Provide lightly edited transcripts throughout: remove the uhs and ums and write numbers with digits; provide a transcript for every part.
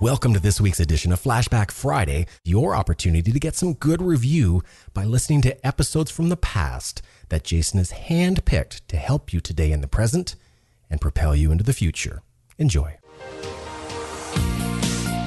Welcome to this week's edition of Flashback Friday, your opportunity to get some good review by listening to episodes from the past that Jason has handpicked to help you today in the present and propel you into the future. Enjoy.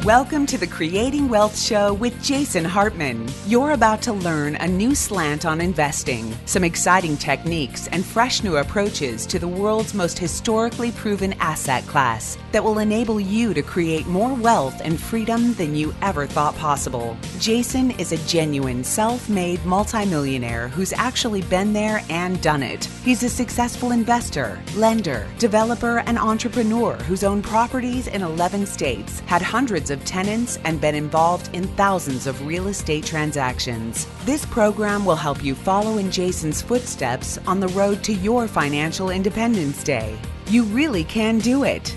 Welcome to the Creating Wealth Show with Jason Hartman. You're about to learn a new slant on investing, some exciting techniques, and fresh new approaches to the world's most historically proven asset class that will enable you to create more wealth and freedom than you ever thought possible. Jason is a genuine self-made multimillionaire who's actually been there and done it. He's a successful investor, lender, developer, and entrepreneur who's owned properties in 11 states, had hundreds of tenants, and been involved in thousands of real estate transactions. This program will help you follow in Jason's footsteps on the road to your financial independence day. You really can do it.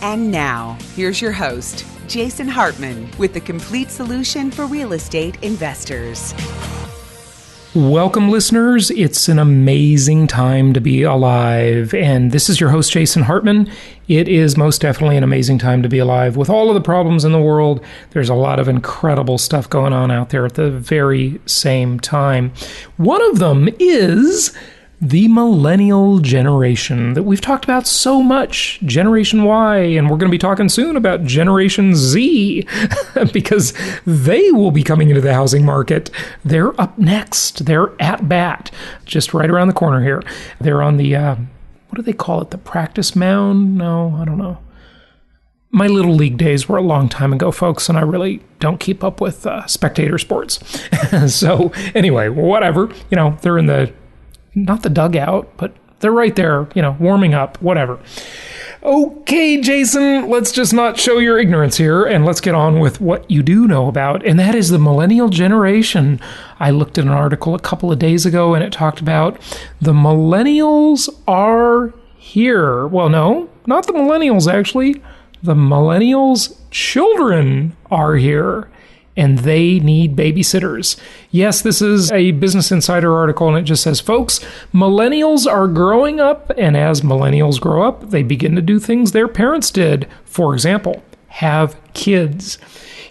And now, here's your host, Jason Hartman, with the complete solution for real estate investors. Welcome, listeners. It's an amazing time to be alive. And this is your host, Jason Hartman. It is most definitely an amazing time to be alive. With all of the problems in the world, there's a lot of incredible stuff going on out there at the very same time. One of them is the millennial generation that we've talked about so much, Generation Y, and we're going to be talking soon about Generation Z because they will be coming into the housing market. They're up next. They're at bat, just right around the corner here. They're on the, what do they call it, the practice mound? No, I don't know. My Little League days were a long time ago, folks, and I really don't keep up with spectator sports. So anyway, whatever. You know, they're in the not the dugout, but they're right there, you know, warming up, whatever. Okay, Jason, let's just not show your ignorance here, and let's get on with what you do know about, and that is the millennial generation. I looked at an article a couple of days ago, and it talked about the millennials are here. Well, no, not the millennials, actually. The millennials' children are here, and they need babysitters. Yes, this is a Business Insider article, and it just says, folks, millennials are growing up, and as millennials grow up, they begin to do things their parents did. For example, have kids.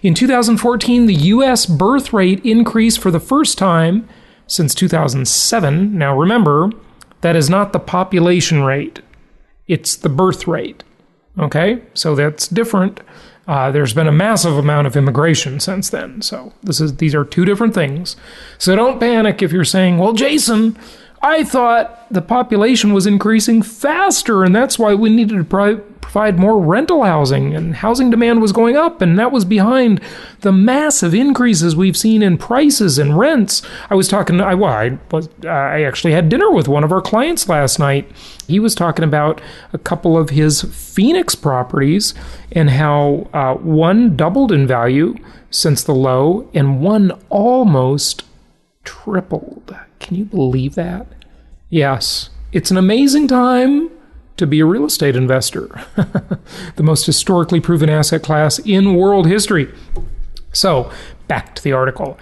In 2014, the U.S. birth rate increased for the first time since 2007. Now remember, that is not the population rate. It's the birth rate. Okay? So that's different. There's been a massive amount of immigration since then. So these are two different things. So don't panic if you're saying, well, Jason, I thought the population was increasing faster, and that's why we needed to provide more rental housing, and housing demand was going up, and that was behind the massive increases we've seen in prices and rents. I actually had dinner with one of our clients last night. He was talking about a couple of his Phoenix properties and how one doubled in value since the low, and one almost tripled. Can you believe that? Yes, it's an amazing time to be a real estate investor. The most historically proven asset class in world history. So, back to the article.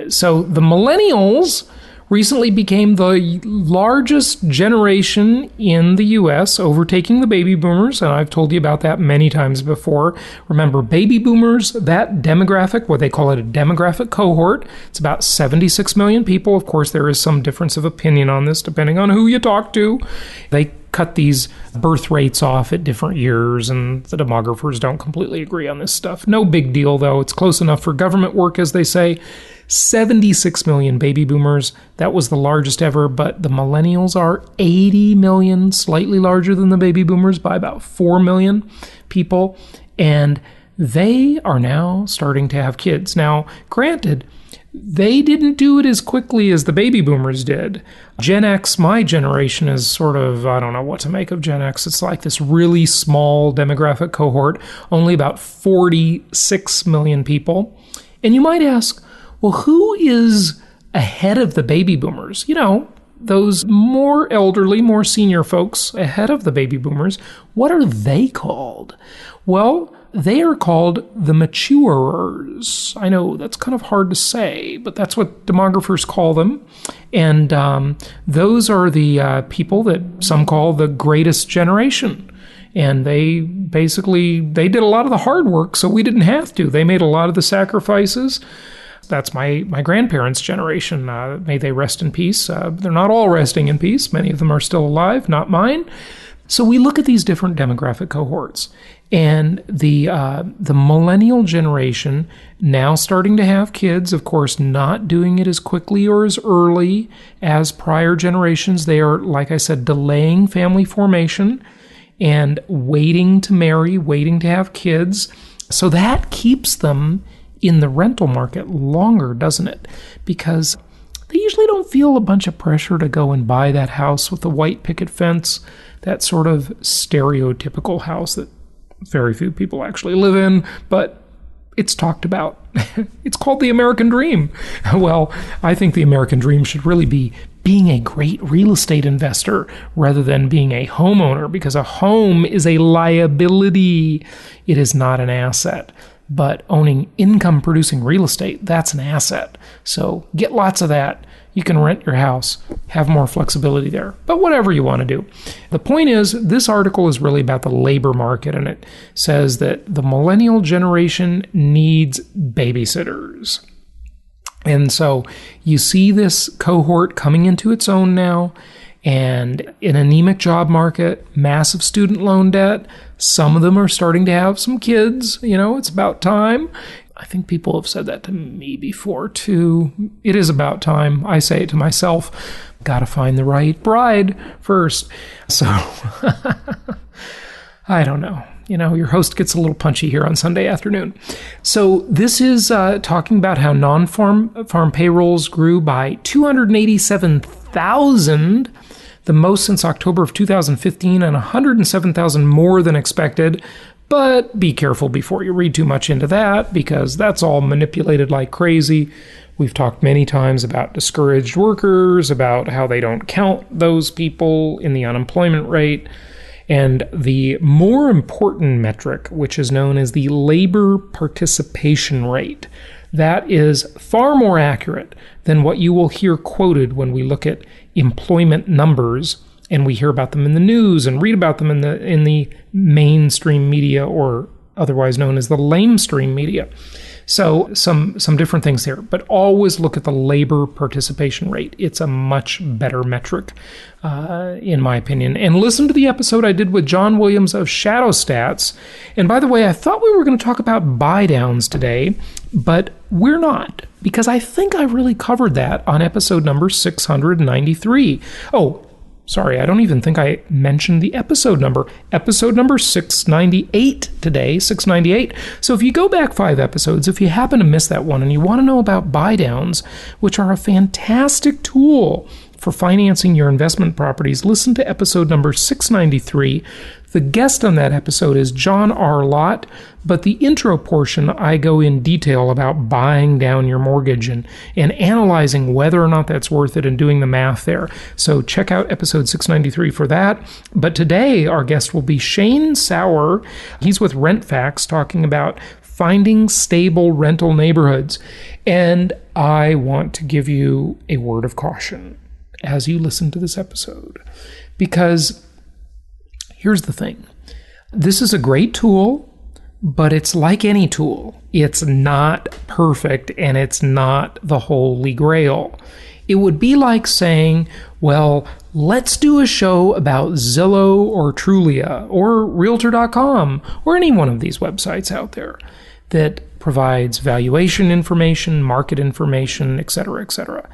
So, the millennials recently became the largest generation in the U.S., overtaking the baby boomers, and I've told you about that many times before. Remember, baby boomers, that demographic, what they call it a demographic cohort, it's about 76 million people. Of course, there is some difference of opinion on this, depending on who you talk to. They cut these birth rates off at different years, and the demographers don't completely agree on this stuff. No big deal, though. It's close enough for government work, as they say. 76 million baby boomers. That was the largest ever, but the millennials are 80 million, slightly larger than the baby boomers by about 4 million people. And they are now starting to have kids. Now, granted, they didn't do it as quickly as the baby boomers did. Gen X, my generation, is sort of, I don't know what to make of Gen X. It's like this really small demographic cohort, only about 46 million people. And you might ask, well, who is ahead of the baby boomers? You know, those more elderly, more senior folks ahead of the baby boomers. What are they called? Well, they are called the maturers. I know that's kind of hard to say, but that's what demographers call them. And those are the people that some call the greatest generation. and they did a lot of the hard work, so we didn't have to. They made a lot of the sacrifices. That's my grandparents' generation. May they rest in peace. They're not all resting in peace. Many of them are still alive, not mine. So we look at these different demographic cohorts, and the millennial generation now starting to have kids, of course, not doing it as quickly or as early as prior generations. They are, like I said, delaying family formation and waiting to marry, waiting to have kids. So that keeps them in the rental market longer, doesn't it? Because they usually don't feel a bunch of pressure to go and buy that house with the white picket fence, that sort of stereotypical house that very few people actually live in, but it's talked about. It's called the American dream. Well, I think the American dream should really be being a great real estate investor rather than being a homeowner, because a home is a liability. It is not an asset. But owning income-producing real estate, that's an asset. So get lots of that. You can rent your house, have more flexibility there. But whatever you want to do. The point is, this article is really about the labor market, and it says that the millennial generation needs babysitters. And so you see this cohort coming into its own now, and an anemic job market, massive student loan debt. Some of them are starting to have some kids. It's about time. I think people have said that to me before, too. It is about time. I say it to myself. Got to find the right bride first. So, I don't know. Your host gets a little punchy here on Sunday afternoon. So this is talking about how non-farm payrolls grew by 287,000, the most since October of 2015, and 107,000 more than expected. But be careful before you read too much into that, because that's all manipulated like crazy. We've talked many times about discouraged workers, about how they don't count those people in the unemployment rate. And the more important metric, which is known as the labor participation rate, that is far more accurate than what you will hear quoted when we look at employment numbers and we hear about them in the news and read about them in the mainstream media, or otherwise known as the lamestream media. So some different things here, but always look at the labor participation rate. It's a much better metric, in my opinion. And listen to the episode I did with John Williams of Shadow Stats. And by the way, I thought we were going to talk about buy downs today, but we're not, because I think I really covered that on episode number 693. Oh, sorry, I don't even think I mentioned the episode number. Episode number 698 today, 698. So if you go back 5 episodes, if you happen to miss that one and you want to know about buy downs, which are a fantastic tool for financing your investment properties, listen to episode number 693. The guest on that episode is John R. Lott, but the intro portion, I go in detail about buying down your mortgage and analyzing whether or not that's worth it and doing the math there. So check out episode 693 for that. But today, our guest will be Shane Sauer. He's with RentFax, talking about finding stable rental neighborhoods. And I want to give you a word of caution as you listen to this episode, because here's the thing. This is a great tool, but it's like any tool. It's not perfect, and it's not the holy grail. It would be like saying, well, let's do a show about Zillow or Trulia or Realtor.com or any one of these websites out there that provides valuation information, market information, etc., etc.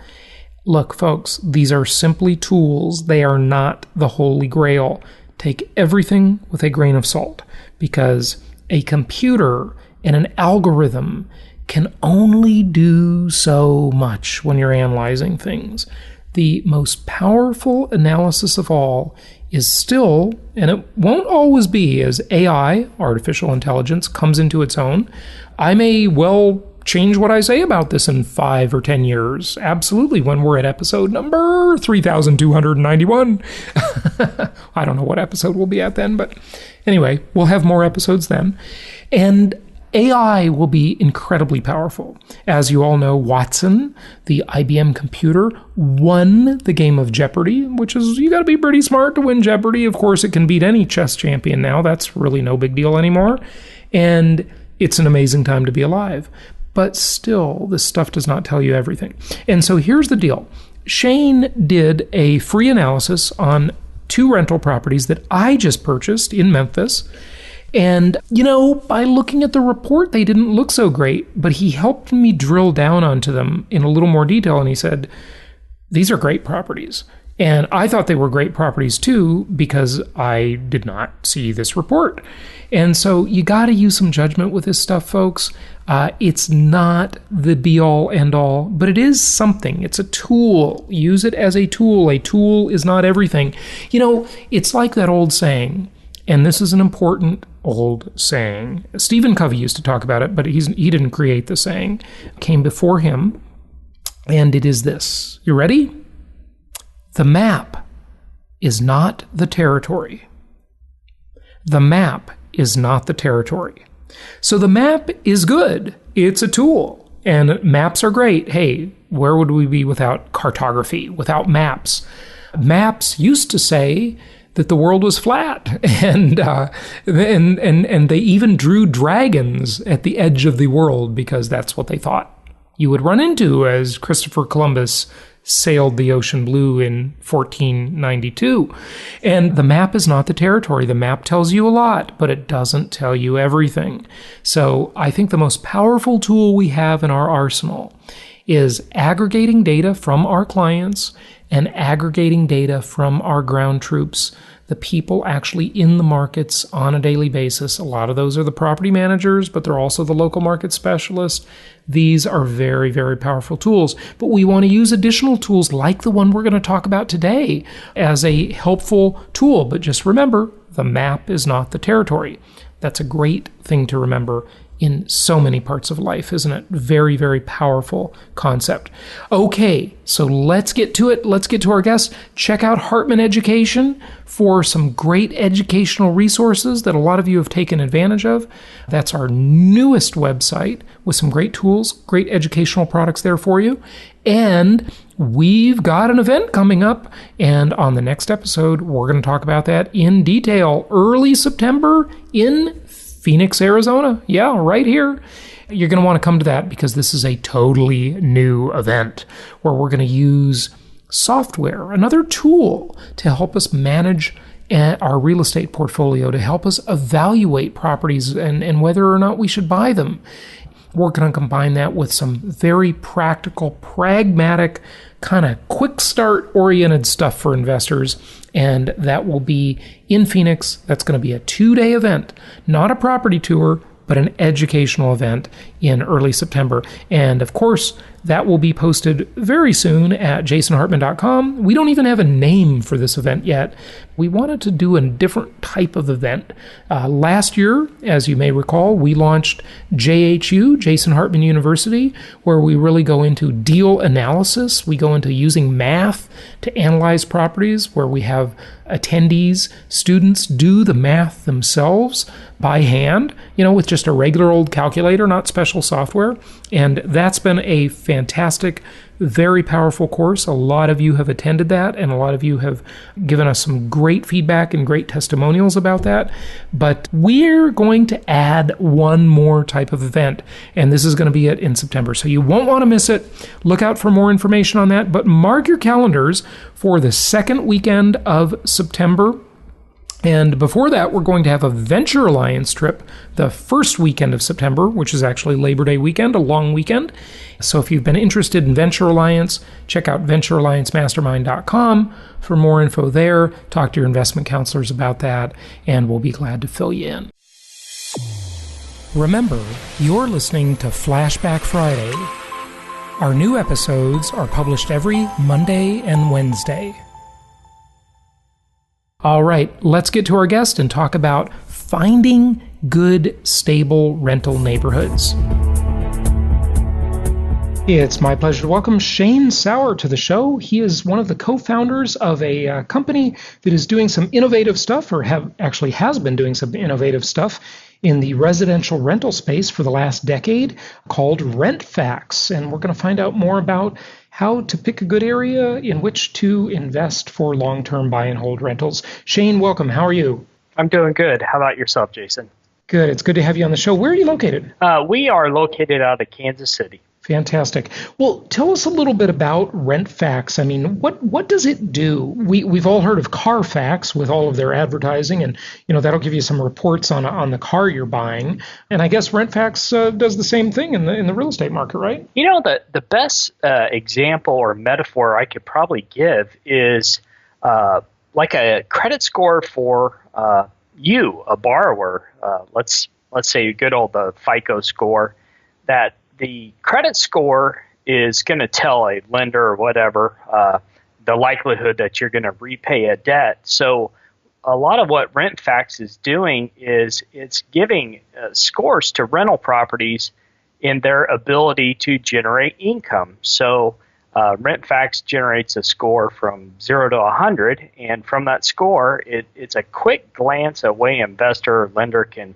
Look, folks, these are simply tools. They are not the holy grail. Take everything with a grain of salt, because a computer and an algorithm can only do so much when you're analyzing things. The most powerful analysis of all is still, and it won't always be, as AI, artificial intelligence, comes into its own. I may well change what I say about this in 5 or 10 years. Absolutely, when we're at episode number 3,291. I don't know what episode we'll be at then, but anyway, we'll have more episodes then. And AI will be incredibly powerful. As you all know, Watson, the IBM computer, won the game of Jeopardy, which is, you got to be pretty smart to win Jeopardy. Of course, it can beat any chess champion now. That's really no big deal anymore. And it's an amazing time to be alive. But still, this stuff does not tell you everything. And so here's the deal. Shane did a free analysis on 2 rental properties that I just purchased in Memphis. And, by looking at the report, they didn't look so great, but he helped me drill down onto them in a little more detail. And he said, these are great properties. And I thought they were great properties too, because I did not see this report. And so you got to use some judgment with this stuff, folks. It's not the be all end all, but it is something. It's a tool. Use it as a tool. A tool is not everything. It's like that old saying, and this is an important old saying. Stephen Covey used to talk about it, but he didn't create the saying. It came before him, and it is this. You ready? The map is not the territory. The map is not the territory. So the map is good. It's a tool, and maps are great. Hey, where would we be without cartography, without maps? Maps used to say that the world was flat, and they even drew dragons at the edge of the world because that's what they thought you would run into as Christopher Columbus sailed the ocean blue in 1492. And the map is not the territory. The map tells you a lot, but it doesn't tell you everything. So I think the most powerful tool we have in our arsenal is aggregating data from our clients and aggregating data from our ground troops, the people actually in the markets on a daily basis. A lot of those are the property managers, but they're also the local market specialists. These are very, very powerful tools. But we want to use additional tools like the one we're going to talk about today as a helpful tool. But just remember, the map is not the territory. That's a great thing to remember in so many parts of life, isn't it? Very, very powerful concept. Okay, so let's get to it. Let's get to our guests. Check out Hartman Education for some great educational resources that a lot of you have taken advantage of. That's our newest website with some great tools, great educational products there for you. And we've got an event coming up, and on the next episode, we're going to talk about that in detail. Early September in Phoenix, Arizona. Yeah, right here. You're going to want to come to that because this is a totally new event where we're going to use software, another tool to help us manage our real estate portfolio, to help us evaluate properties and whether or not we should buy them. We're going to combine that with some very practical, pragmatic, kind of quick start oriented stuff for investors. And that will be in Phoenix. That's going to be a 2-day event, not a property tour, but an educational event in early September. And of course, that will be posted very soon at jasonhartman.com. We don't even have a name for this event yet. We wanted to do a different type of event. Last year, as you may recall, we launched JHU, Jason Hartman University, where we really go into deal analysis. We go into using math to analyze properties, where we have attendees, students do the math themselves by hand, with just a regular old calculator, not special software. And that's been a fantastic, very powerful course. A lot of you have attended that, and a lot of you have given us some great feedback and great testimonials about that. But we're going to add one more type of event, and this is going to be it in September. So you won't want to miss it. Look out for more information on that, but mark your calendars for the second weekend of September. And before that, we're going to have a Venture Alliance trip the first weekend of September, which is actually Labor Day weekend, a long weekend. So if you've been interested in Venture Alliance, check out venturealliancemastermind.com for more info there. Talk to your investment counselors about that, and we'll be glad to fill you in. Remember, you're listening to Flashback Friday. Our new episodes are published every Monday and Wednesday. All right, let's get to our guest and talk about finding good, stable rental neighborhoods. It's my pleasure to welcome Shane Sauer to the show. He is one of the co-founders of a company that is doing some innovative stuff, or has been doing some innovative stuff in the residential rental space for the last decade called RentFax. And we're going to find out more about how to pick a good area in which to invest for long-term buy and hold rentals. Shane, welcome. How are you? I'm doing good. How about yourself, Jason? Good. It's good to have you on the show. Where are you located? We are located out of Kansas City. Fantastic. Well, tell us a little bit about RentFax. I mean, what does it do? We've all heard of Carfax with all of their advertising, and that'll give you some reports on the car you're buying. And I guess RentFax does the same thing in the real estate market, right? The best example or metaphor I could probably give is like a credit score for you, a borrower. Let's say good old the FICO score. That the credit score is going to tell a lender or whatever the likelihood that you're going to repay a debt. So a lot of what RentFax is doing is it's giving scores to rental properties in their ability to generate income. So RentFax generates a score from 0 to 100, and from that score, it's a quick glance at way investor or lender can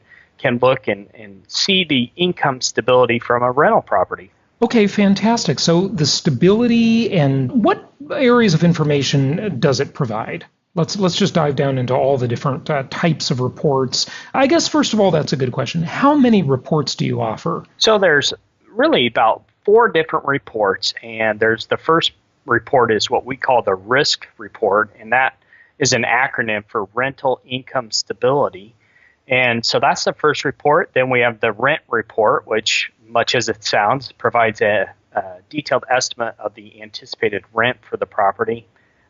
look and see the income stability from a rental property. Okay, fantastic. So the stability, and what areas of information does it provide? Let's just dive down into all the different types of reports. I guess, first of all, that's a good question. How many reports do you offer? So there's really about 4 different reports, and there's the first report is what we call the Risc report, and that is an acronym for rental income stability. And so that's the first report. Then we have the rent report, which, much as it sounds, provides a detailed estimate of the anticipated rent for the property.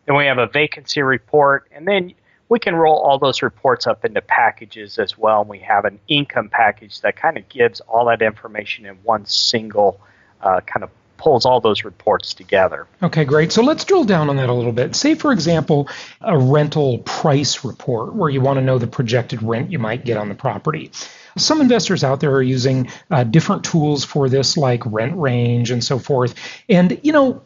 Then we have a vacancy report, and then we can roll all those reports up into packages as well. And we have an income package that kind of gives all that information in one single kind of pulls all those reports together. Okay, great. So let's drill down on that a little bit. Say, for example, a rental price report where you want to know the projected rent you might get on the property. Some investors out there are using different tools for this, like Rent Range and so forth. And,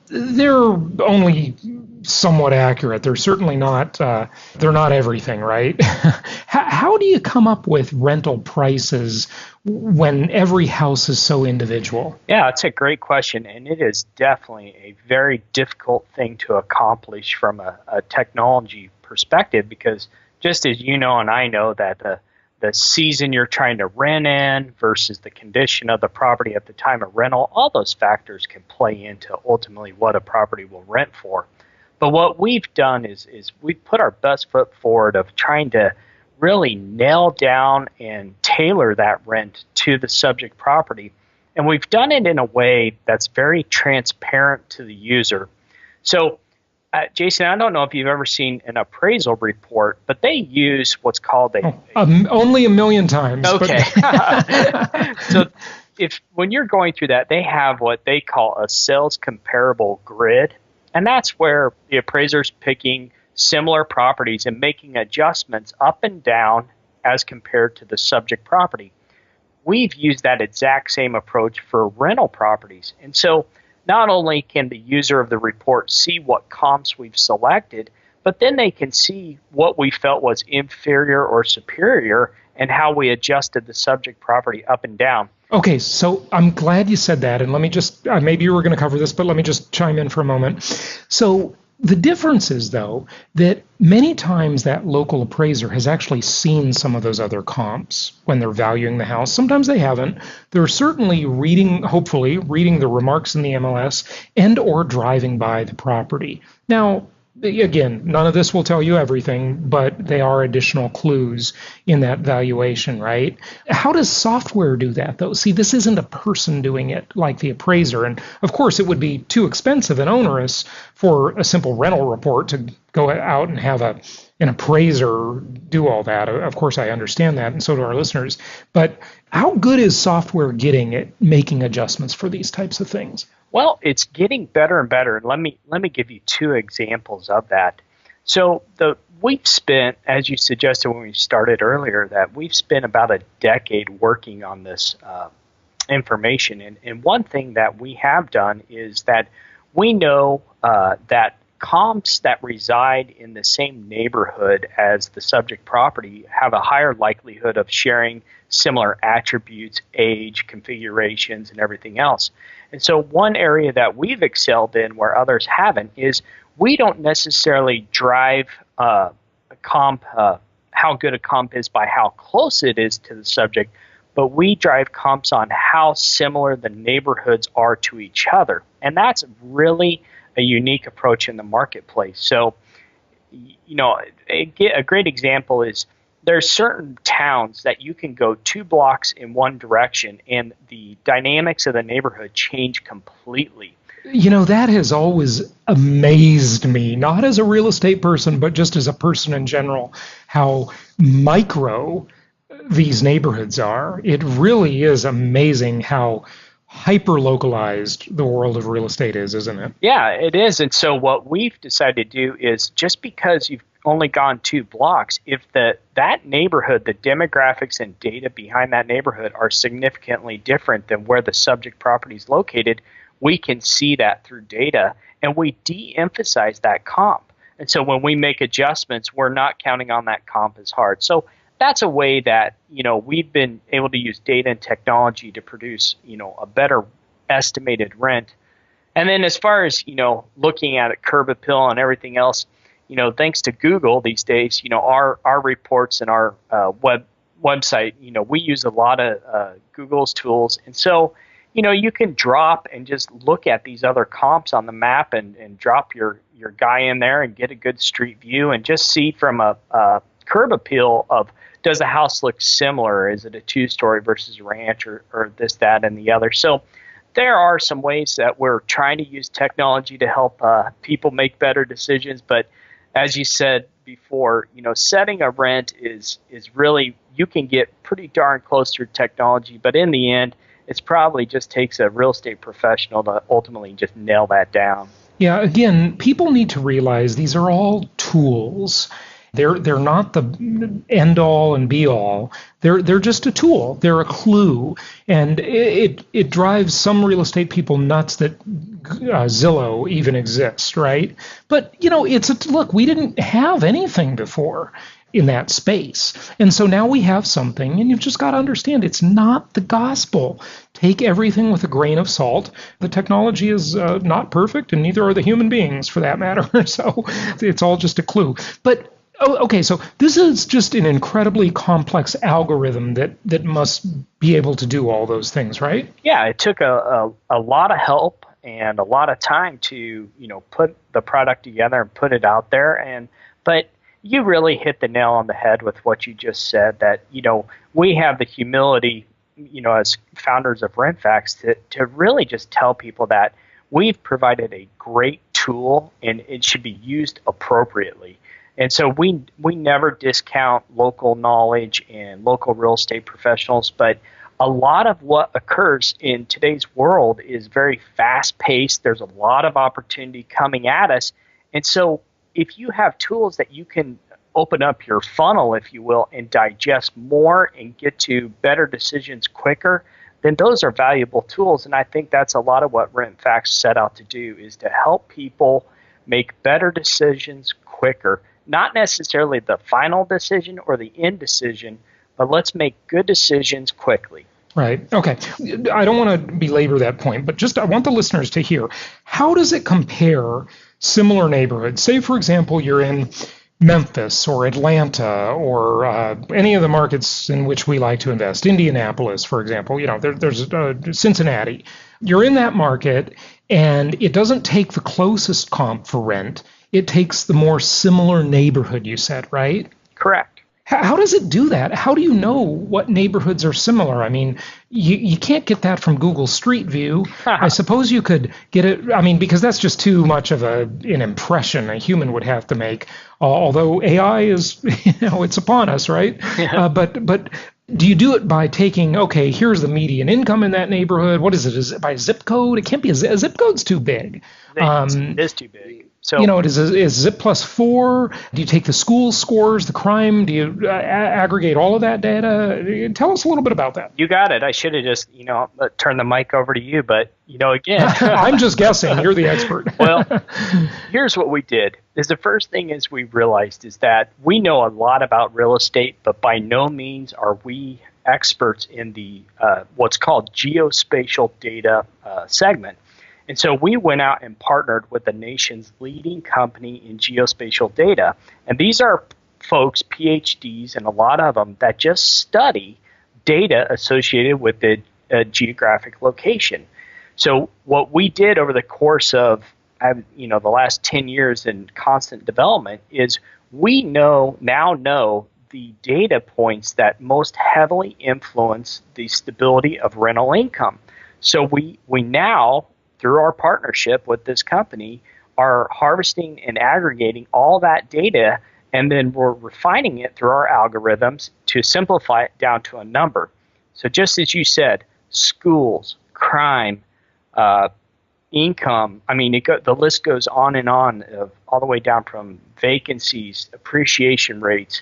they're only somewhat accurate. They're certainly not, they're not everything, right? How do you come up with rental prices when every house is so individual? Yeah, it's a great question, and it is definitely a very difficult thing to accomplish from a technology perspective, because just as you know and I know that the season you're trying to rent in versus the condition of the property at the time of rental, all those factors can play into ultimately what a property will rent for. But what we've done is we've put our best foot forward of trying to really nail down and tailor that rent to the subject property. And we've done it in a way that's very transparent to the user. So, Jason, I don't know if you've ever seen an appraisal report, but they use what's called only a million times. Okay. So when you're going through that, they have what they call a sales comparable grid. And that's where the appraiser's picking similar properties and making adjustments up and down as compared to the subject property. We've used that exact same approach for rental properties. And so not only can the user of the report see what comps we've selected, but then they can see what we felt was inferior or superior and how we adjusted the subject property up and down. Okay, so I'm glad you said that, and let me just, maybe you were going to cover this, but let me just chime in for a moment. So the difference is, though, that many times that local appraiser has actually seen some of those other comps when they're valuing the house. Sometimes they haven't. They're certainly hopefully reading the remarks in the MLS and or driving by the property. Now, again, none of this will tell you everything, but they are additional clues in that valuation, right? How does software do that, though? See, this isn't a person doing it like the appraiser. And of course, it would be too expensive and onerous for a simple rental report to go out and have an appraiser do all that. Of course, I understand that, and so do our listeners. But how good is software getting at making adjustments for these types of things? Well, it's getting better and better. And let me give you 2 examples of that. So we've spent, as you suggested when we started earlier, that we've spent about a decade working on this information. And one thing that we have done is that we know that comps that reside in the same neighborhood as the subject property have a higher likelihood of sharing similar attributes, age, configurations, and everything else. And so one area that we've excelled in where others haven't is we don't necessarily drive a comp, how good a comp is by how close it is to the subject, but we drive comps on how similar the neighborhoods are to each other. And that's really a unique approach in the marketplace. So, a great example is there's certain towns that you can go 2 blocks in one direction and the dynamics of the neighborhood change completely. That has always amazed me, not as a real estate person, but just as a person in general, how micro these neighborhoods are. It really is amazing how hyper-localized the world of real estate is, isn't it? Yeah, it is. And so what we've decided to do is just because you've only gone 2 blocks, if that neighborhood, the demographics and data behind that neighborhood are significantly different than where the subject property is located, we can see that through data, and we de-emphasize that comp. And so when we make adjustments, we're not counting on that comp as hard. So that's a way that, we've been able to use data and technology to produce, a better estimated rent. And then as far as, looking at a curb appeal and everything else, thanks to Google these days, our reports and our website, we use a lot of Google's tools. And so, you can drop and just look at these other comps on the map and drop your guy in there and get a good street view and just see from a curb appeal of, does the house look similar? Is it a 2-story versus a ranch or this, that, and the other? So there are some ways that we're trying to use technology to help people make better decisions. But as you said before, setting a rent is really, you can get pretty darn close through technology. But in the end, it's probably just takes a real estate professional to ultimately just nail that down. Yeah, again, people need to realize these are all tools. They're not the end all and be all. They're just a tool. They're a clue, and it drives some real estate people nuts that Zillow even exists, right? But look. We didn't have anything before in that space, and so now we have something, and you've just got to understand it's not the gospel. Take everything with a grain of salt. The technology is not perfect, and neither are the human beings, for that matter. So it's all just a clue, but. Okay, so this is just an incredibly complex algorithm that must be able to do all those things, right? Yeah, it took a lot of help and a lot of time to put the product together and put it out there. But you really hit the nail on the head with what you just said. That we have the humility, as founders of RentFax, to really just tell people that we've provided a great tool and it should be used appropriately. And so we never discount local knowledge and local real estate professionals, but a lot of what occurs in today's world is very fast-paced. There's a lot of opportunity coming at us. And so if you have tools that you can open up your funnel, if you will, and digest more and get to better decisions quicker, then those are valuable tools. And I think that's a lot of what RentFax set out to do, is to help people make better decisions quicker. Not necessarily the final decision or the end decision, but let's make good decisions quickly. Right. Okay. I don't want to belabor that point, but I want the listeners to hear, how does it compare similar neighborhoods? Say, for example, you're in Memphis or Atlanta or any of the markets in which we like to invest. Indianapolis, for example, there's Cincinnati. You're in that market, and it doesn't take the closest comp for rent. It takes the more similar neighborhood, you said, right? Correct. How does it do that? How do you know what neighborhoods are similar? I mean, you can't get that from Google Street View. I suppose you could get it, because that's just too much of an impression a human would have to make, although AI is, it's upon us, right? Yeah. But do you do it by taking, okay, here's the median income in that neighborhood? What is it? Is it by zip code? It can't be a zip code's too big. It is too big. So, is zip plus 4? Do you take the school scores, the crime? Do you aggregate all of that data? Tell us a little bit about that. You got it. I should have just, turned the mic over to you, but, again. I'm just guessing. You're the expert. Well, here's what we did. The first thing we realized is that we know a lot about real estate, but by no means are we experts in the what's called geospatial data segment. And so we went out and partnered with the nation's leading company in geospatial data. And these are folks, PhDs, and a lot of them that just study data associated with the geographic location. So what we did over the course of the last 10 years in constant development is we now know the data points that most heavily influence the stability of rental income. So we now, through our partnership with this company, are harvesting and aggregating all that data, and then we're refining it through our algorithms to simplify it down to a number. So just as you said, schools, crime, income, the list goes on and on, all the way down from vacancies, appreciation rates.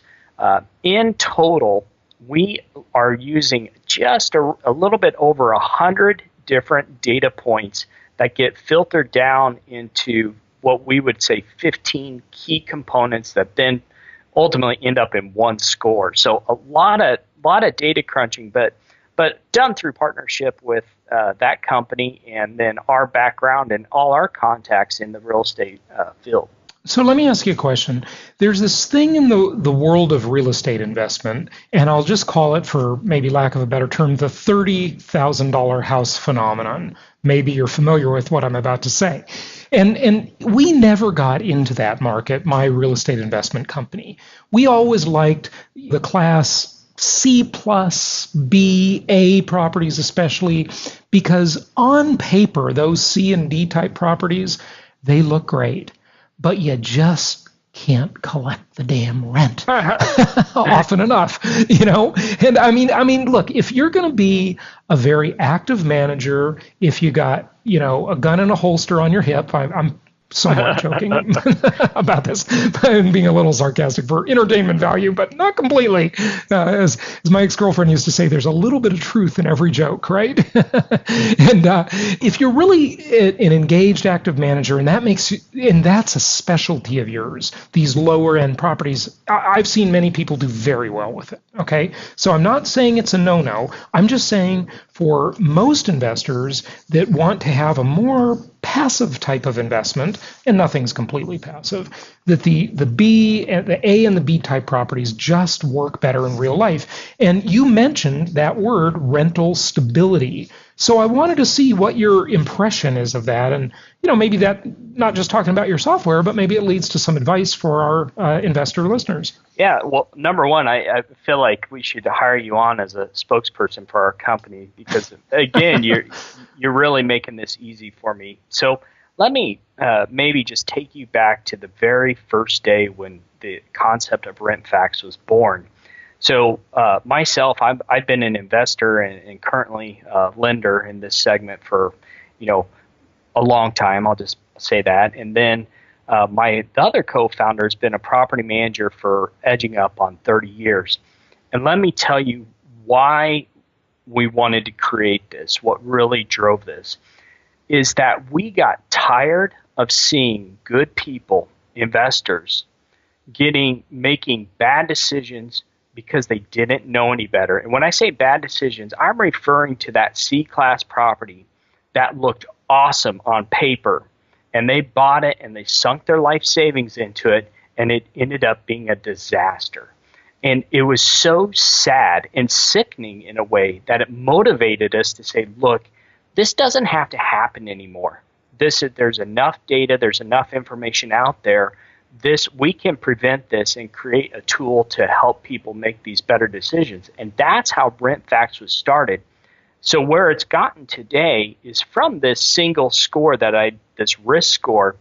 In total, we are using just a little bit over 100 different data points that get filtered down into what we would say 15 key components that then ultimately end up in one score. So a lot of data crunching, but done through partnership with that company, and then our background and all our contacts in the real estate field. So let me ask you a question. There's this thing in the world of real estate investment, and I'll just call it, for maybe lack of a better term, the $30,000 house phenomenon. Maybe you're familiar with what I'm about to say. And we never got into that market, my real estate investment company. We always liked the class C plus, B, A properties especially, because on paper, those C and D type properties, they look great, but you just can't collect the damn rent often enough, And I mean, look, if you're going to be a very active manager, if you got, a gun and a holster on your hip, I'm somewhat joking about this, and being a little sarcastic for entertainment value, but not completely. As my ex-girlfriend used to say, there's a little bit of truth in every joke, right? And if you're really an engaged, active manager, and that's a specialty of yours, these lower end properties, I've seen many people do very well with it. Okay, so I'm not saying it's a no-no. I'm just saying for most investors that want to have a more passive type of investment, and nothing's completely passive, that the B and the A and the B type properties just work better in real life. And you mentioned that word, rental stability. So I wanted to see what your impression is of that, and maybe that, not just talking about your software, but maybe it leads to some advice for our investor listeners. Yeah, well, number one, I feel like we should hire you on as a spokesperson for our company, because again, you're really making this easy for me. So let me maybe just take you back to the very first day when the concept of RentFax was born. So myself, I've been an investor and currently a lender in this segment for a long time. I'll just say that. And then the other co-founder has been a property manager for edging up on 30 years. And let me tell you why we wanted to create this, what really drove this, is that we got tired of seeing good people, investors, making bad decisions because they didn't know any better. And when I say bad decisions, I'm referring to that C-class property that looked awesome on paper, and they bought it and they sunk their life savings into it, and it ended up being a disaster. And it was so sad and sickening in a way that it motivated us to say, look, this doesn't have to happen anymore. There's enough data, there's enough information out there. We can prevent this and create a tool to help people make these better decisions. And that's how RentFax was started. So where it's gotten today is from this single score this risk score,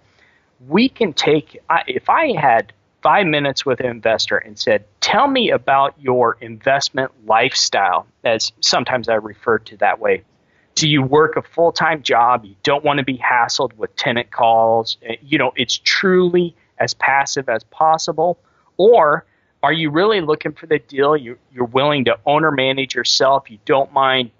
we can take, if I had 5 minutes with an investor and said, tell me about your investment lifestyle, as sometimes I refer to that way. Do you work a full-time job? You don't want to be hassled with tenant calls. It's truly as passive as possible. Or are you really looking for the deal? You're willing to owner manage yourself. You don't mind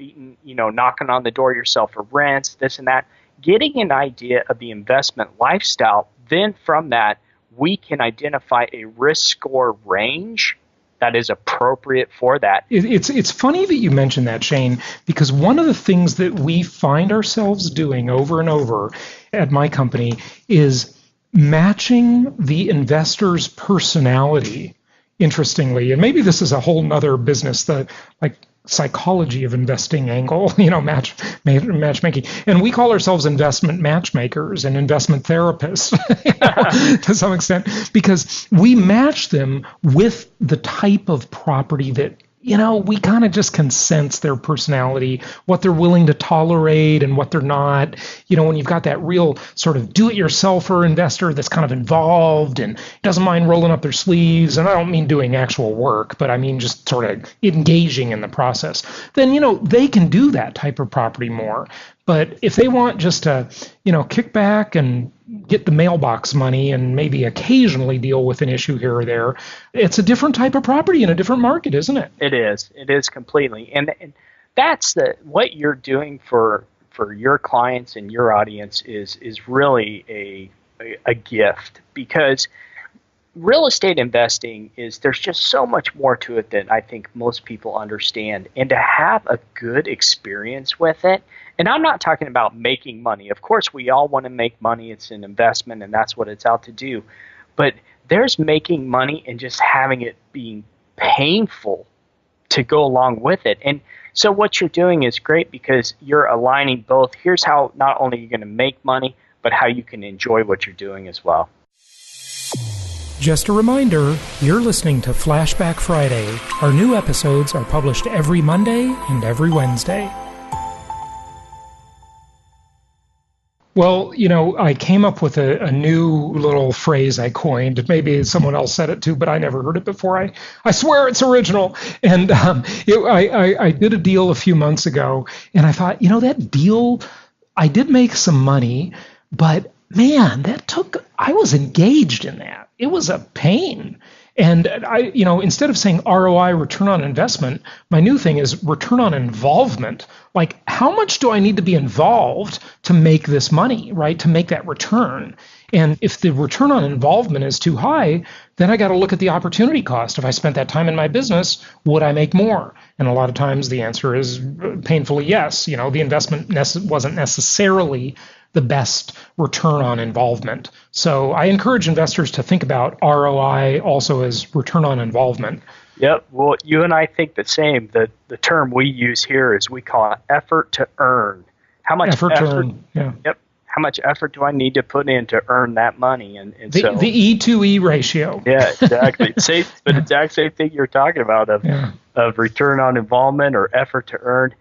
knocking on the door yourself for rents, this and that. Getting an idea of the investment lifestyle, then from that, we can identify a risk score range that is appropriate for that. It's funny that you mentioned that, Shane, because one of the things that we find ourselves doing over and over at my company is matching the investor's personality, interestingly. And maybe this is a whole nother business, the like psychology of investing angle, matchmaking. And we call ourselves investment matchmakers and investment therapists to some extent, because we match them with the type of property that, we kind of just can sense their personality, what they're willing to tolerate and what they're not. When you've got that real sort of do-it-yourselfer investor that's kind of involved and doesn't mind rolling up their sleeves, and I don't mean doing actual work, but I mean just sort of engaging in the process, then, they can do that type of property more. But if they want just to, kick back and get the mailbox money and maybe occasionally deal with an issue here or there, it's a different type of property in a different market, isn't it? It is. It is completely. And that's what you're doing for your clients and your audience is really a gift, because real estate investing there's just so much more to it than I think most people understand. And to have a good experience with it, and I'm not talking about making money. Of course, we all want to make money. It's an investment, and that's what it's out to do. But there's making money and just having it being painful to go along with it. And so what you're doing is great, because you're aligning both. Here's how not only you're going to make money, but how you can enjoy what you're doing as well. Just a reminder, you're listening to Flashback Friday. Our new episodes are published every Monday and every Wednesday. Well, I came up with a new little phrase I coined. Maybe someone else said it too, but I never heard it before. I swear it's original. And I did a deal a few months ago, and I thought, that deal, I did make some money, but man, I was engaged in that. It was a pain. And instead of saying ROI, return on investment, my new thing is return on involvement. Like, how much do I need to be involved to make this money, right? To make that return. And if the return on involvement is too high, then I got to look at the opportunity cost. If I spent that time in my business, would I make more? And a lot of times the answer is painfully yes. The investment wasn't necessarily the best return on involvement. So I encourage investors to think about ROI also as return on involvement. Yep. Well, you and I think the same. The term we use here is we call it effort to earn. How much effort to earn? Yeah. Yep. How much effort do I need to put in to earn that money? And so the E/E ratio. Yeah, exactly. But exact same thing you're talking about of return on involvement or effort to earn.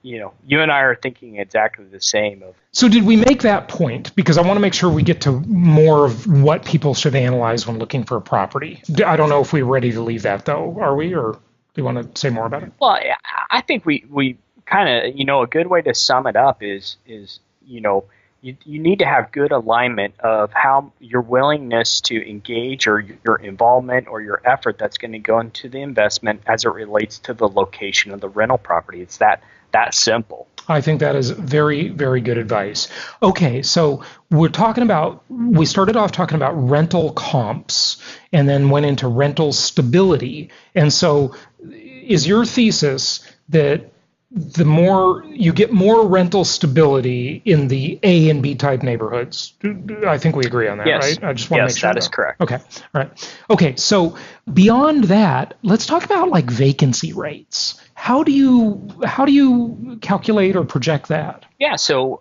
You and I are thinking exactly the same. So did we make that point? Because I want to make sure we get to more of what people should analyze when looking for a property. I don't know if we're ready to leave that, though. Are we? Or do you want to say more about it? Well, I think we kind of, a good way to sum it up is you need to have good alignment of how your willingness to engage or your involvement or your effort that's going to go into the investment as it relates to the location of the rental property. It's that simple. I think that is very, very good advice. Okay, so we started off talking about rental comps and then went into rental stability. And so is your thesis that the more you get more rental stability in the A and B type neighborhoods? I think we agree on that, yes. Right? I just want to make sure. Yes, that is correct. Okay. All right. Okay. So beyond that, let's talk about like vacancy rates. How do you calculate or project that? Yeah. So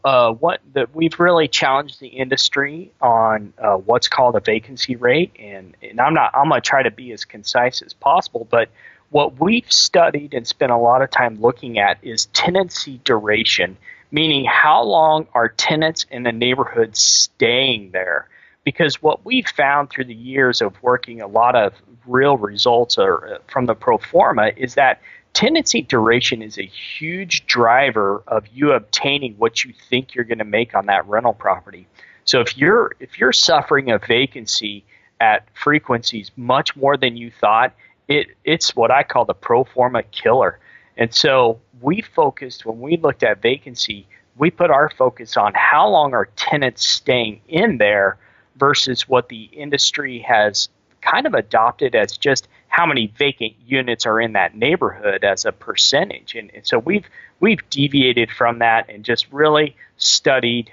we've really challenged the industry on what's called a vacancy rate, and I'm going to try to be as concise as possible, but what we've studied and spent a lot of time looking at is tenancy duration, meaning how long are tenants in the neighborhood staying there? Because what we've found through the years of working a lot of real results from the pro forma is that tenancy duration is a huge driver of you obtaining what you think you're going to make on that rental property. So if you're suffering a vacancy at frequencies much more than you thought, it's what I call the pro forma killer. And so when we looked at vacancy, we put our focus on how long are tenants staying in there versus what the industry has kind of adopted as just how many vacant units are in that neighborhood as a percentage. And so we've deviated from that and just really studied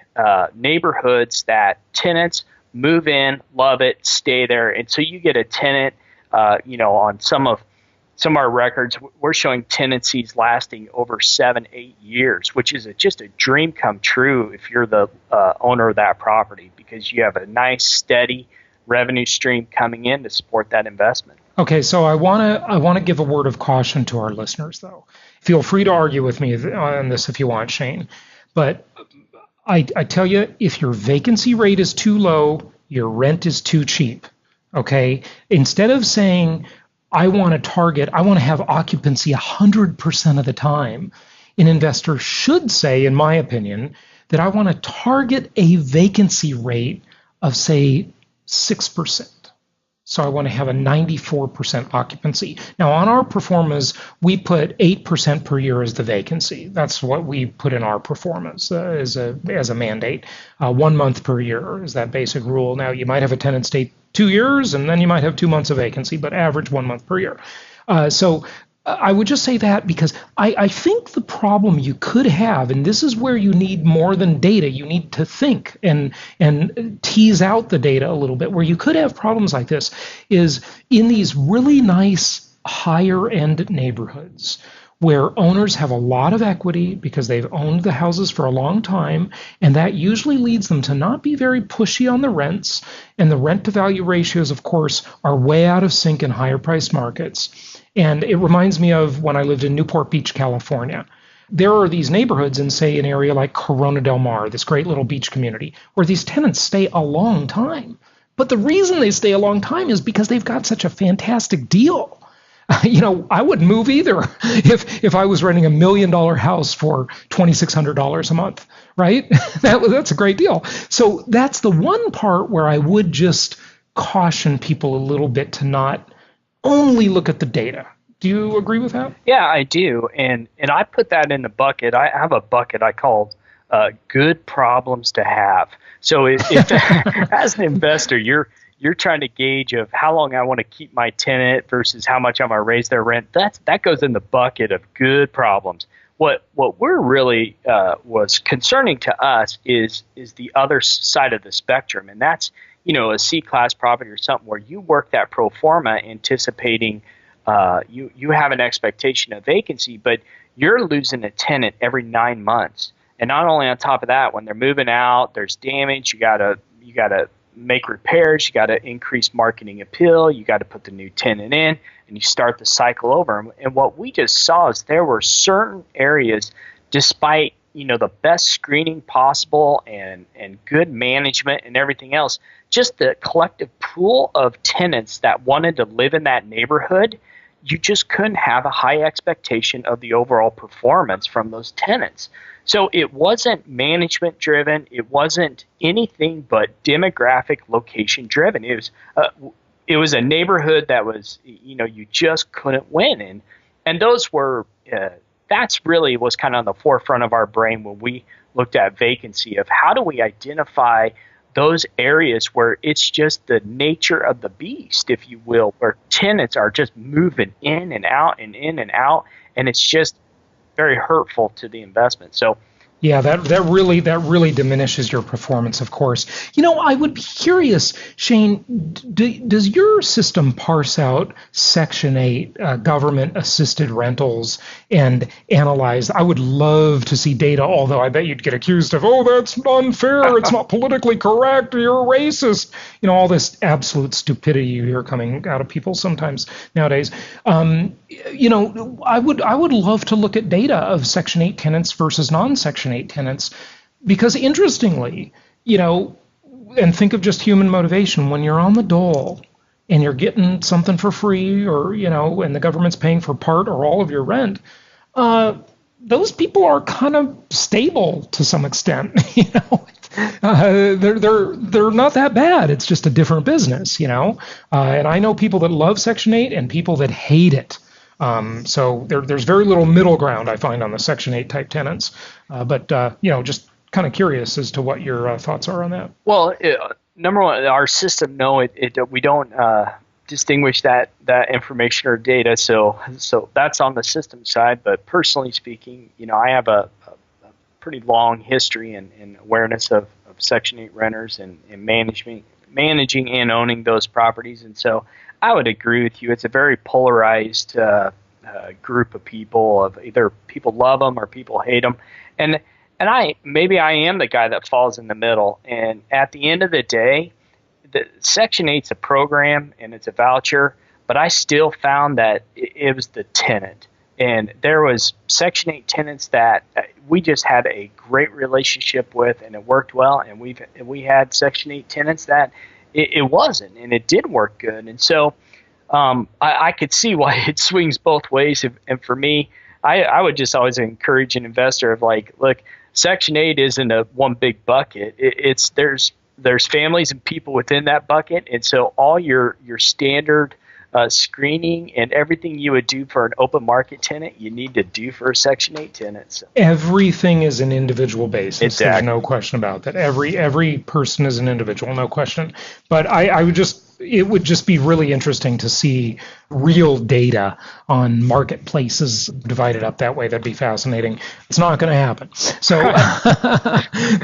neighborhoods that tenants move in, love it, stay there. And so you get a tenant, on some of our records, we're showing tenancies lasting over 7-8 years, which is just a dream come true if you're the owner of that property, because you have a nice, steady revenue stream coming in to support that investment. Okay, so I want to give a word of caution to our listeners, though. Feel free to argue with me on this if you want, Shane. But I tell you, if your vacancy rate is too low, your rent is too cheap. Okay, instead of saying I want to have occupancy 100% of the time, an investor should say, in my opinion, that I want to target a vacancy rate of, say, 6%. So I want to have a 94% occupancy. Now, on our performance, we put 8% per year as the vacancy. That's what we put in our performance as a mandate. 1 month per year is that basic rule. Now, you might have a tenant stay 2 years, and then you might have 2 months of vacancy, but average 1 month per year. So I would just say that because I think the problem you could have, and this is where you need more than data, you need to think and tease out the data a little bit, where you could have problems like this, is in these really nice higher end neighborhoods where owners have a lot of equity because they've owned the houses for a long time, and that usually leads them to not be very pushy on the rents, and the rent to value ratios, of course, are way out of sync in higher price markets. And it reminds me of when I lived in Newport Beach, California. There are these neighborhoods in, say, an area like Corona del Mar, this great little beach community, where these tenants stay a long time. But the reason they stay a long time is because they've got such a fantastic deal. I wouldn't move either if I was renting $1 million house for $2,600 a month, right? That's a great deal. So that's the one part where I would just caution people a little bit to not only look at the data. Do you agree with that? Yeah, I do. And I put that in the bucket. I have a bucket I call good problems to have. So if as an investor, you're trying to gauge of how long I want to keep my tenant versus how much I'm going to raise their rent, that goes in the bucket of good problems. What we're really was concerning to us is the other side of the spectrum, and that's a C-class property or something where you work that pro forma anticipating you have an expectation of vacancy, but you're losing a tenant every 9 months. And not only on top of that, when they're moving out, there's damage. You gotta make repairs. You got to increase marketing appeal. You got to put the new tenant in, and you start the cycle over. And what we just saw is there were certain areas, despite the best screening possible and good management and everything else, just the collective pool of tenants that wanted to live in that neighborhood, you just couldn't have a high expectation of the overall performance from those tenants. So it wasn't management driven. It wasn't anything but demographic location driven. It was a neighborhood that was, you just couldn't win in. And those were, that's really was kind of on the forefront of our brain when we looked at vacancy, of how do we identify those areas where it's just the nature of the beast, if you will, where tenants are just moving in and out and in and out, and it's just very hurtful to the investment. So yeah, that really diminishes your performance, of course. I would be curious, Shane, does your system parse out Section 8 government-assisted rentals and analyze? I would love to see data, although I bet you'd get accused of, that's unfair, it's not politically correct, you're a racist. All this absolute stupidity you hear coming out of people sometimes nowadays. I would love to look at data of Section 8 tenants versus non-Section 8 tenants, because interestingly, and think of just human motivation, when you're on the dole and you're getting something for free, or and the government's paying for part or all of your rent, those people are kind of stable to some extent. They're not that bad. It's just a different business, and I know people that love Section 8 and people that hate it. So there's very little middle ground, I find, on the Section 8 type tenants. But just kind of curious as to what your thoughts are on that. Well, number one, our system, we don't distinguish that information or data. So that's on the system side. But personally speaking, I have a pretty long history and awareness of Section 8 renters and managing and owning those properties. And so I would agree with you. It's a very polarized group of people. Of either people love them or people hate them. And I am the guy that falls in the middle. And at the end of the day, the Section 8's a program and it's a voucher, but I still found that it was the tenant. And there was Section 8 tenants that we just had a great relationship with, and it worked well. And we had Section 8 tenants that it wasn't, and it did work good. And so I could see why it swings both ways. And for me, I would just always encourage an investor of like, look, Section 8 isn't a one big bucket. There's families and people within that bucket, and so all your standard screening and everything you would do for an open market tenant, you need to do for a Section 8 tenant. So. Everything is an individual basis. Exactly. There's no question about that. Every person is an individual, no question. But it would just be really interesting to see real data on marketplaces divided up that way. That'd be fascinating. It's not going to happen. So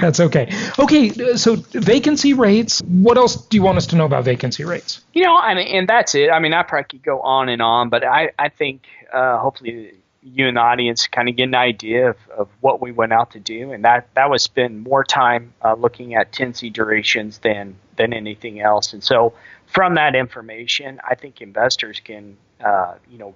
that's okay. Okay, so vacancy rates. What else do you want us to know about vacancy rates? And that's it. I probably could go on and on, but I think hopefully you and the audience kind of get an idea of what we went out to do, and that was spend more time looking at tenancy durations than anything else. And so from that information, I think investors can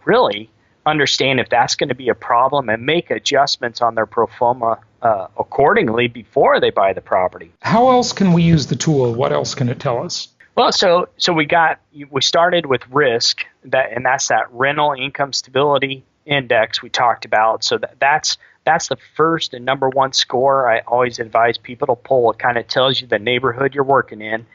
really understand if that's going to be a problem and make adjustments on their pro forma accordingly before they buy the property. How else can we use the tool? What else can it tell us? Well, so we started with Risc, and that's that rental income stability index we talked about. So that's the first and number one score I always advise people to pull. It kind of tells you the neighborhood you're working in.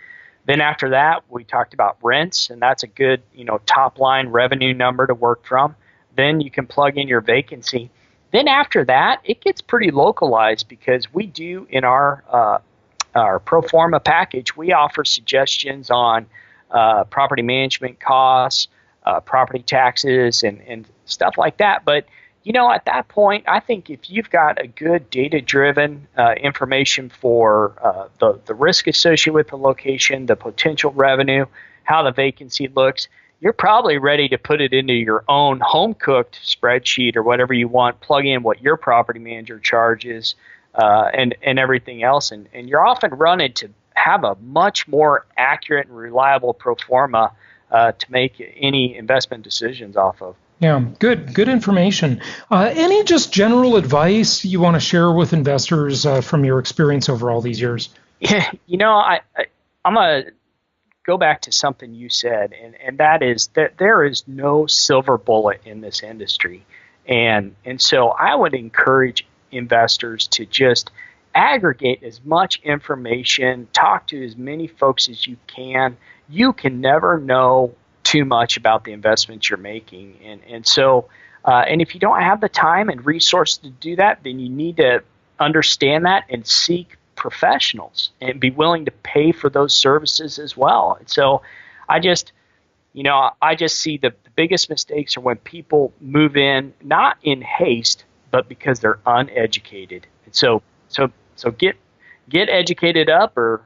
Then after that, we talked about rents, and that's a good top line revenue number to work from. Then you can plug in your vacancy. Then after that, it gets pretty localized because we do in our pro forma package, we offer suggestions on property management costs, property taxes, and stuff like that. But at that point, I think if you've got a good data-driven information for the risk associated with the location, the potential revenue, how the vacancy looks, you're probably ready to put it into your own home-cooked spreadsheet or whatever you want, plug in what your property manager charges, and everything else. And you're often running to have a much more accurate and reliable pro forma to make any investment decisions off of. Yeah, good information. Any just general advice you want to share with investors from your experience over all these years? Yeah, I'm going to go back to something you said, and that is that there is no silver bullet in this industry. And so I would encourage investors to just aggregate as much information, talk to as many folks as you can. You can never know too much about the investments you're making. And so if you don't have the time and resources to do that, then you need to understand that and seek professionals and be willing to pay for those services as well. And so I just see the biggest mistakes are when people move in, not in haste, but because they're uneducated. And so get educated up, or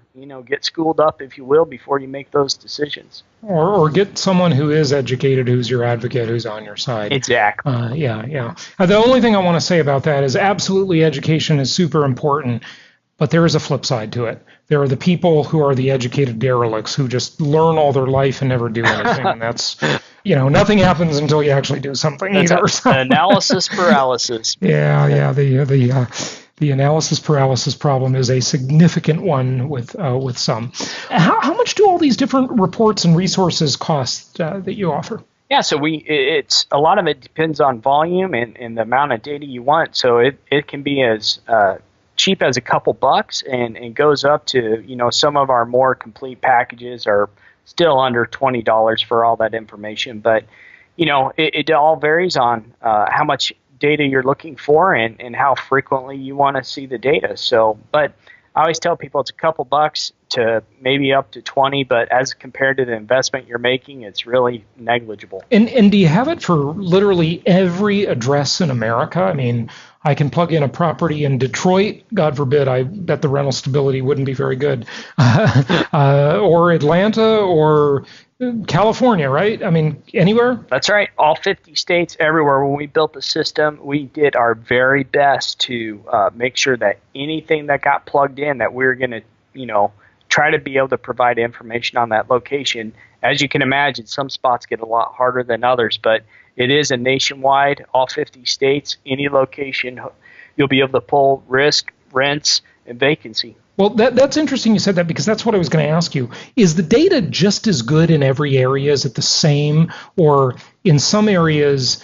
get schooled up, if you will, before you make those decisions. Or get someone who is educated, who's your advocate, who's on your side. Exactly. Yeah. The only thing I want to say about that is absolutely education is super important, but there is a flip side to it. There are the people who are the educated derelicts who just learn all their life and never do anything. And that's, nothing happens until you actually do something that's either. Analysis paralysis. Yeah. The analysis paralysis problem is a significant one with some. How much do all these different reports and resources cost that you offer? Yeah, so it's a lot of it depends on volume and the amount of data you want. So it can be as cheap as a couple bucks and goes up to, some of our more complete packages are still under $20 for all that information. But, it all varies on how much data you're looking for and how frequently you want to see the data. So, but I always tell people it's a couple bucks to maybe up to 20, but as compared to the investment you're making, it's really negligible. And do you have it for literally every address in America? I mean, I can plug in a property in Detroit. God forbid, I bet the rental stability wouldn't be very good. Or Atlanta or California, right? I mean, anywhere? That's right. All 50 states, everywhere. When we built the system, we did our very best to make sure that anything that got plugged in, that we were going to, try to be able to provide information on that location. As you can imagine, some spots get a lot harder than others, but it is a nationwide, all 50 states, any location, you'll be able to pull Risc, rents, and vacancy. Well, that's interesting you said that, because that's what I was going to ask you. Is the data just as good in every area? Is it the same? Or in some areas,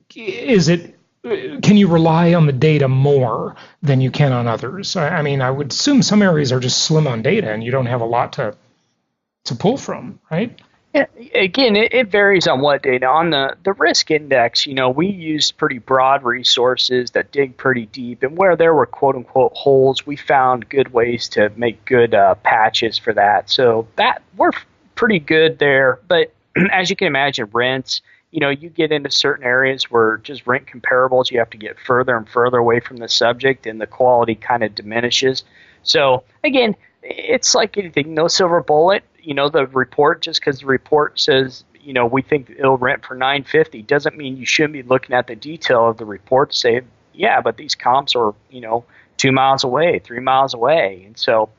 can you rely on the data more than you can on others? I mean, I would assume some areas are just slim on data and you don't have a lot to pull from, right? Yeah, again, it varies on what data. On the Risc index, we used pretty broad resources that dig pretty deep, and where there were quote-unquote holes, we found good ways to make good patches for that. So that we're pretty good there. But as you can imagine, rents, you get into certain areas where just rent comparables, you have to get further and further away from the subject, and the quality kind of diminishes. So again, it's like anything, no silver bullet. The report, just because the report says, we think it'll rent for $950 doesn't mean you shouldn't be looking at the detail of the report to say, yeah, but these comps are, 2 miles away, 3 miles away. And so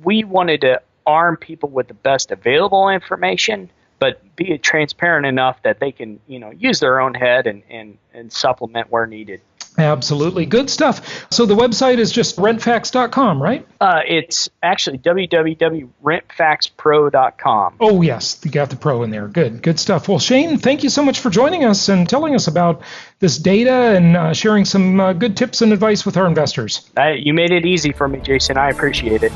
we wanted to arm people with the best available information, but be transparent enough that they can, use their own head and supplement where needed. Absolutely. Good stuff. So the website is just rentfax.com, right? It's actually www.rentfaxpro.com. Oh, yes. You got the pro in there. Good stuff. Well, Shane, thank you so much for joining us and telling us about this data and sharing some good tips and advice with our investors. You made it easy for me, Jason. I appreciate it.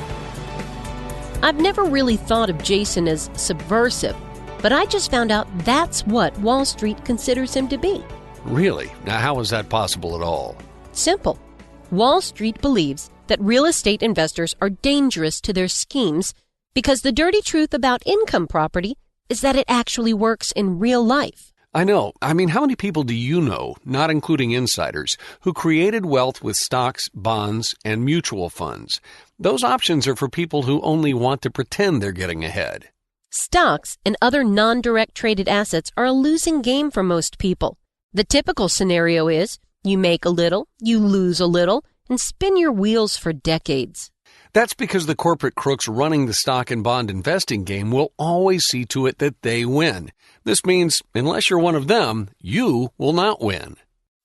I've never really thought of Jason as subversive, but I just found out that's what Wall Street considers him to be. Really? Now, how is that possible at all? Simple. Wall Street believes that real estate investors are dangerous to their schemes because the dirty truth about income property is that it actually works in real life. I know. I mean, how many people do you know, not including insiders, who created wealth with stocks, bonds, and mutual funds? Those options are for people who only want to pretend they're getting ahead. Stocks and other non-direct traded assets are a losing game for most people. The typical scenario is you make a little, you lose a little, and spin your wheels for decades. That's because the corporate crooks running the stock and bond investing game will always see to it that they win. This means, unless you're one of them, you will not win.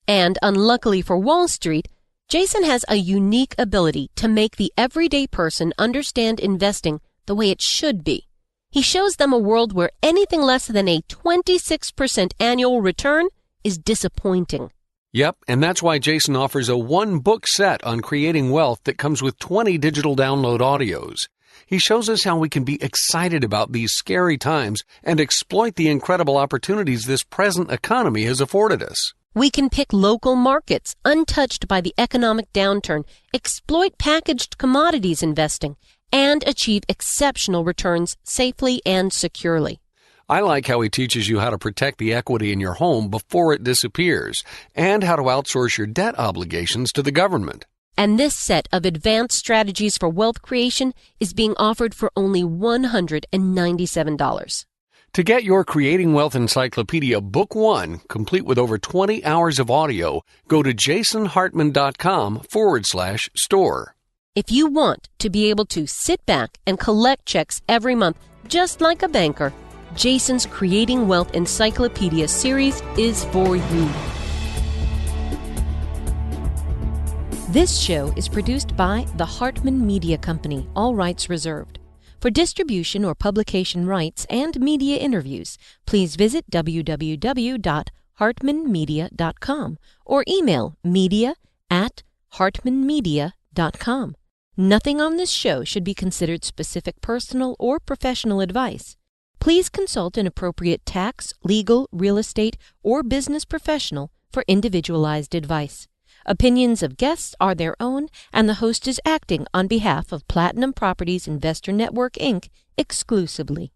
And unluckily for Wall Street, Jason has a unique ability to make the everyday person understand investing the way it should be. He shows them a world where anything less than a 26% annual return is disappointing. Yep, and that's why Jason offers a one-book set on creating wealth that comes with 20 digital download audios. He shows us how we can be excited about these scary times and exploit the incredible opportunities this present economy has afforded us. We can pick local markets untouched by the economic downturn, exploit packaged commodities investing, and achieve exceptional returns safely and securely. I like how he teaches you how to protect the equity in your home before it disappears and how to outsource your debt obligations to the government. And this set of advanced strategies for wealth creation is being offered for only $197. To get your Creating Wealth Encyclopedia Book 1, complete with over 20 hours of audio, go to jasonhartman.com/store. If you want to be able to sit back and collect checks every month, just like a banker, Jason's Creating Wealth Encyclopedia series is for you. This show is produced by the Hartman Media Company, all rights reserved. For distribution or publication rights and media interviews, please visit www.hartmanmedia.com or email media@hartmanmedia.com. Nothing on this show should be considered specific personal or professional advice. Please consult an appropriate tax, legal, real estate, or business professional for individualized advice. Opinions of guests are their own, and the host is acting on behalf of Platinum Properties Investor Network, Inc. exclusively.